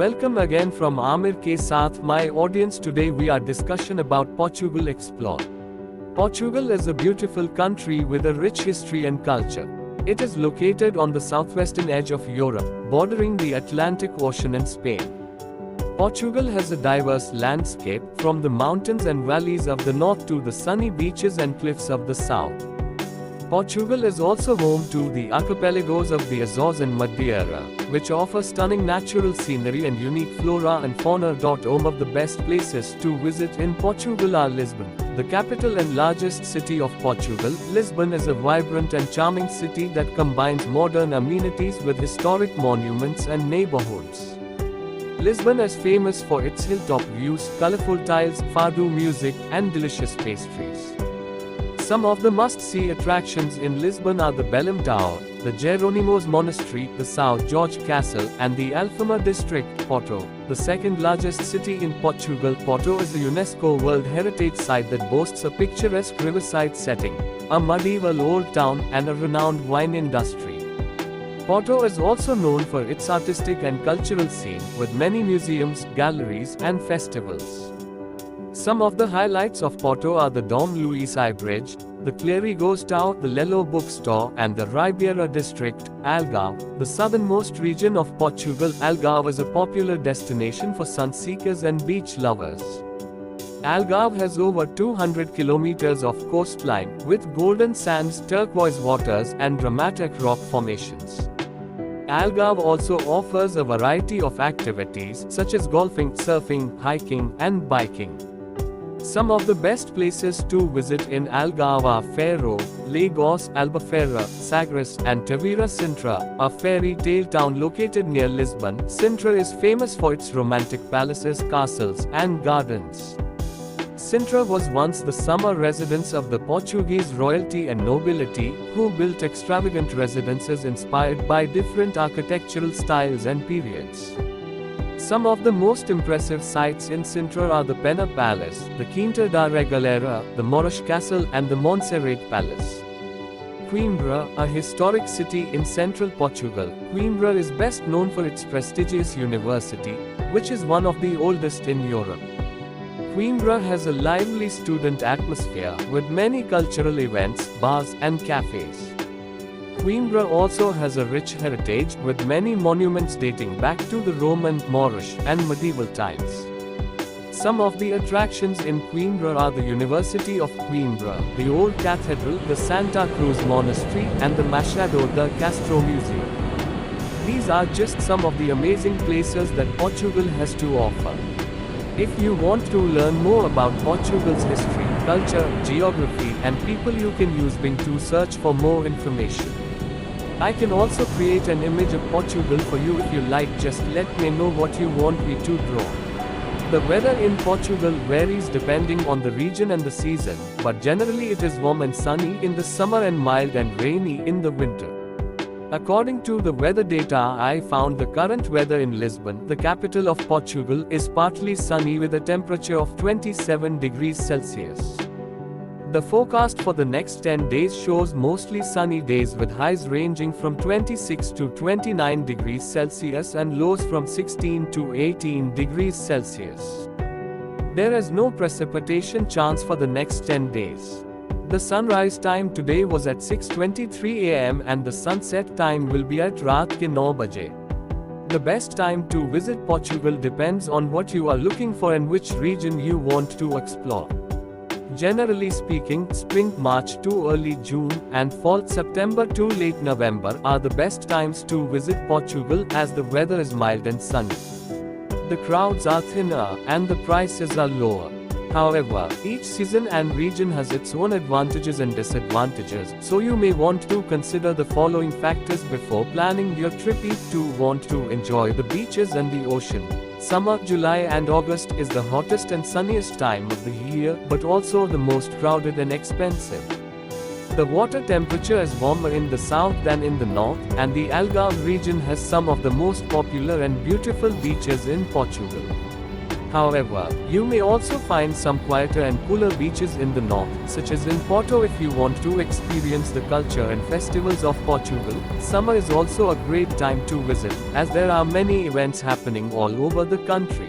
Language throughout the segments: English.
Welcome again from amirasath, my audience. Today we are discussion about Portugal Explore. Portugal is a beautiful country with a rich history and culture. It is located on the southwestern edge of Europe, bordering the Atlantic Ocean and Spain. Portugal has a diverse landscape, from the mountains and valleys of the north to the sunny beaches and cliffs of the south. Portugal is also home to the archipelagos of the Azores and Madeira, which offer stunning natural scenery and unique flora and fauna. Home of the best places to visit in Portugal are Lisbon, the capital and largest city of Portugal. Lisbon is a vibrant and charming city that combines modern amenities with historic monuments and neighborhoods. Lisbon is famous for its hilltop views, colorful tiles, fado music, and delicious pastries. Some of the must-see attractions in Lisbon are the Belém Tower, the Jerónimos Monastery, the São Jorge Castle, and the Alfama district. Porto, the second largest city in Portugal. Porto is a UNESCO World Heritage Site that boasts a picturesque riverside setting, a medieval old town, and a renowned wine industry. Porto is also known for its artistic and cultural scene, with many museums, galleries, and festivals. Some of the highlights of Porto are the Dom Luís Bridge, the Clérigos Tower, the Lelo bookstore, and the Ribeira district. Algarve, the southernmost region of Portugal. Algarve is a popular destination for sun seekers and beach lovers. Algarve has over 200 kilometers of coastline, with golden sands, turquoise waters, and dramatic rock formations. Algarve also offers a variety of activities such as golfing, surfing, hiking, and biking. Some of the best places to visit in Algarve are Faro, Lagos, Albufeira, Sagres, and Tavira. Sintra, a fairy tale town located near Lisbon. Sintra is famous for its romantic palaces, castles, and gardens. Sintra was once the summer residence of the Portuguese royalty and nobility, who built extravagant residences inspired by different architectural styles and periods. Some of the most impressive sights in Sintra are the Pena Palace, the Quinta da Regaleira, the Moorish Castle, and the Montserrat Palace. Coimbra, a historic city in central Portugal. Coimbra is best known for its prestigious university, which is one of the oldest in Europe. Coimbra has a lively student atmosphere, with many cultural events, bars, and cafes. Coimbra also has a rich heritage, with many monuments dating back to the Roman, Moorish, and medieval times. Some of the attractions in Coimbra are the University of Coimbra, the Old Cathedral, the Santa Cruz Monastery, and the Machado de Castro Museum. These are just some of the amazing places that Portugal has to offer. If you want to learn more about Portugal's history, culture, geography, and people, you can use Bing to search for more information. I can also create an image of Portugal for you if you like. Just let me know what you want me to draw. The weather in Portugal varies depending on the region and the season, but generally it is warm and sunny in the summer and mild and rainy in the winter. According to the weather data I found, the current weather in Lisbon, the capital of Portugal, is partly sunny with a temperature of 27 degrees Celsius. The forecast for the next 10 days shows mostly sunny days with highs ranging from 26 to 29 degrees Celsius and lows from 16 to 18 degrees Celsius. There is no precipitation chance for the next 10 days. The sunrise time today was at 6:23 am and the sunset time will be at raat ke 9 baje. The best time to visit Portugal depends on what you are looking for and which region you want to explore. Generally speaking, spring March to early June, and fall September to late November are the best times to visit Portugal, as the weather is mild and sunny. The crowds are thinner, and the prices are lower. However, each season and region has its own advantages and disadvantages, so you may want to consider the following factors before planning your trip. If you want to enjoy the beaches and the ocean, summer, July and August is the hottest and sunniest time of the year, but also the most crowded and expensive. The water temperature is warmer in the south than in the north, and the Algarve region has some of the most popular and beautiful beaches in Portugal. However, you may also find some quieter and cooler beaches in the north, such as in Porto. If you want to experience the culture and festivals of Portugal, summer is also a great time to visit, as there are many events happening all over the country.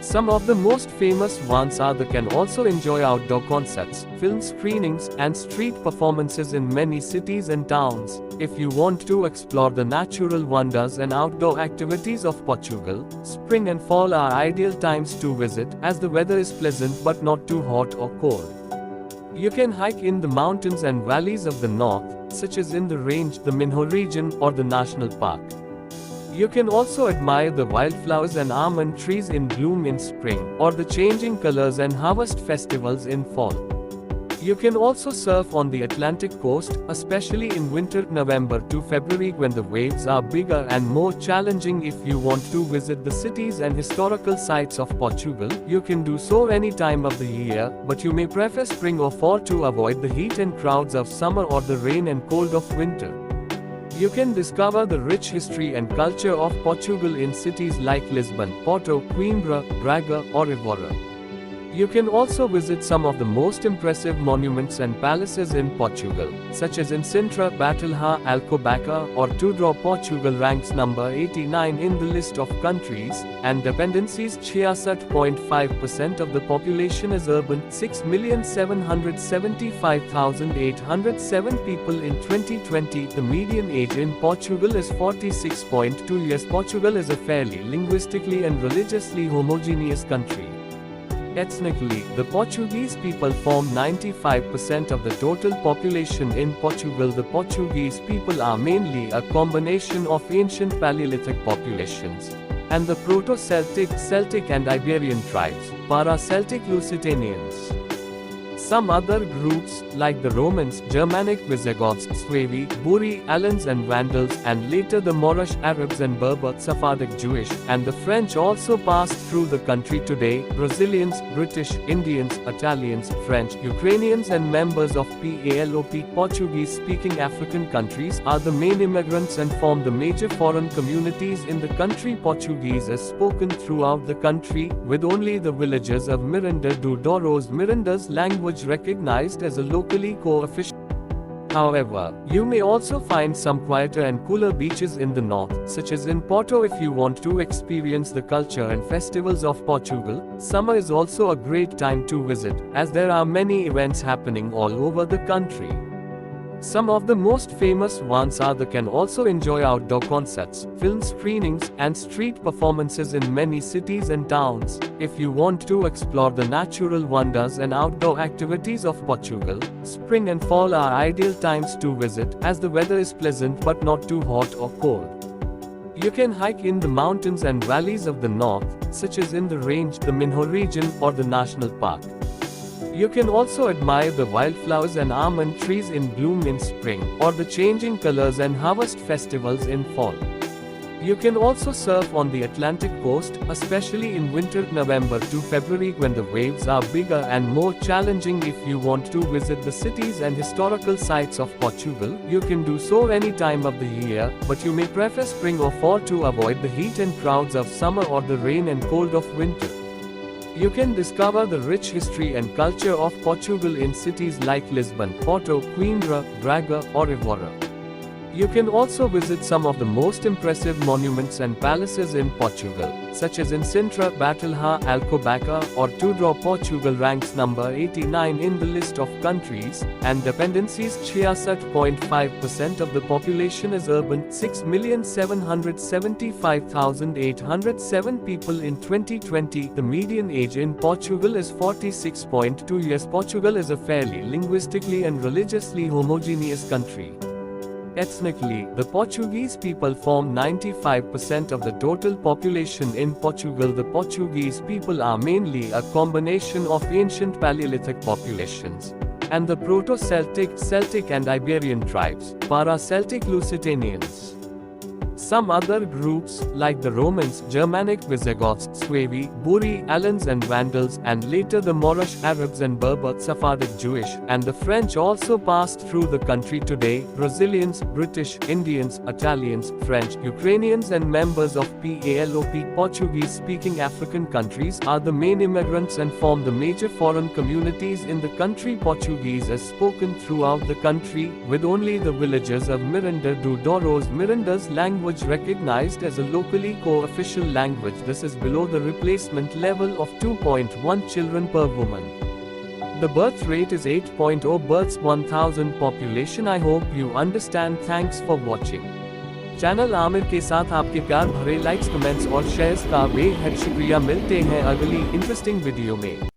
Some of the most famous ones are the can also enjoy outdoor concerts, film screenings, and street performances in many cities and towns. If you want to explore the natural wonders and outdoor activities of Portugal, spring and fall are ideal times to visit, as the weather is pleasant but not too hot or cold. You can hike in the mountains and valleys of the north, such as in the range, the Minho region, or the national park. You can also admire the wildflowers and almond trees in bloom in spring, or the changing colors and harvest festivals in fall. You can also surf on the Atlantic coast, especially in winter, November to February, when the waves are bigger and more challenging. If you want to visit the cities and historical sites of Portugal, you can do so any time of the year, but you may prefer spring or fall to avoid the heat and crowds of summer or the rain and cold of winter. You can discover the rich history and culture of Portugal in cities like Lisbon, Porto, Coimbra, Braga, or Évora. You can also visit some of the most impressive monuments and palaces in Portugal, such as in Sintra, Batalha, Alcobaça, or Tudor. Portugal ranks number 89 in the list of countries and dependencies. 67.5% of the population is urban, 6,775,807 people in 2020. The median age in Portugal is 46.2 years. Portugal is a fairly linguistically and religiously homogeneous country. Ethnically, the Portuguese people form 95% of the total population in Portugal. The Portuguese people are mainly a combination of ancient Paleolithic populations and the Proto-Celtic, Celtic and Iberian tribes, para-Celtic Lusitanians. Some other groups, like the Romans, Germanic Visigoths, Suevi, Buri, Alans and Vandals, and later the Moorish Arabs and Berber, Sephardic Jewish, and the French also passed through the country. Today, Brazilians, British, Indians, Italians, French, Ukrainians and members of PALOP, Portuguese-speaking African countries, are the main immigrants and form the major foreign communities in the country. Portuguese is spoken throughout the country, with only the villages of Miranda do Douro's Miranda's language recognized as a locally co-official. However, you may also find some quieter and cooler beaches in the north, such as in Porto. If you want to experience the culture and festivals of Portugal, summer is also a great time to visit, as there are many events happening all over the country. Some of the most famous ones are the can also enjoy outdoor concerts, film screenings, and street performances in many cities and towns. If you want to explore the natural wonders and outdoor activities of Portugal, spring and fall are ideal times to visit, as the weather is pleasant but not too hot or cold. You can hike in the mountains and valleys of the north, such as in the range, the Minho region, or the national park. You can also admire the wildflowers and almond trees in bloom in spring, or the changing colors and harvest festivals in fall. You can also surf on the Atlantic coast, especially in winter, November to February, when the waves are bigger and more challenging. If you want to visit the cities and historical sites of Portugal, you can do so any time of the year, but you may prefer spring or fall to avoid the heat and crowds of summer or the rain and cold of winter. You can discover the rich history and culture of Portugal in cities like Lisbon, Porto, Coimbra, Braga, or Évora. You can also visit some of the most impressive monuments and palaces in Portugal, such as in Sintra, Batalha, Alcobaça, or Tudor. Portugal ranks number 89 in the list of countries and dependencies. 67.5% of the population is urban, 6,775,807 people in 2020. The median age in Portugal is 46.2 years. Portugal is a fairly linguistically and religiously homogeneous country. Ethnically, the Portuguese people form 95% of the total population in Portugal. The Portuguese people are mainly a combination of ancient Paleolithic populations and the Proto-Celtic, Celtic and Iberian tribes, para-Celtic Lusitanians. Some other groups, like the Romans, Germanic Visigoths, Suevi, Buri, Alans and Vandals, and later the Moorish Arabs and Berber, Sephardic Jewish, and the French also passed through the country today. Brazilians, British, Indians, Italians, French, Ukrainians and members of PALOP Portuguese-speaking African countries are the main immigrants and form the major foreign communities in the country. Portuguese is spoken throughout the country, with only the villages of Miranda do Douro's Miranda's language recognized as a locally co-official language. This is below the replacement level of 2.1 children per woman. The birth rate is 8.0 births 1000 population. I hope you understand. Thanks for watching. Channel Aamir के साथ आपके प्यार भरे likes, comments और shares का बेहद शुक्रिया। मिलते हैं अगली इंटरेस्टिंग वीडियो में।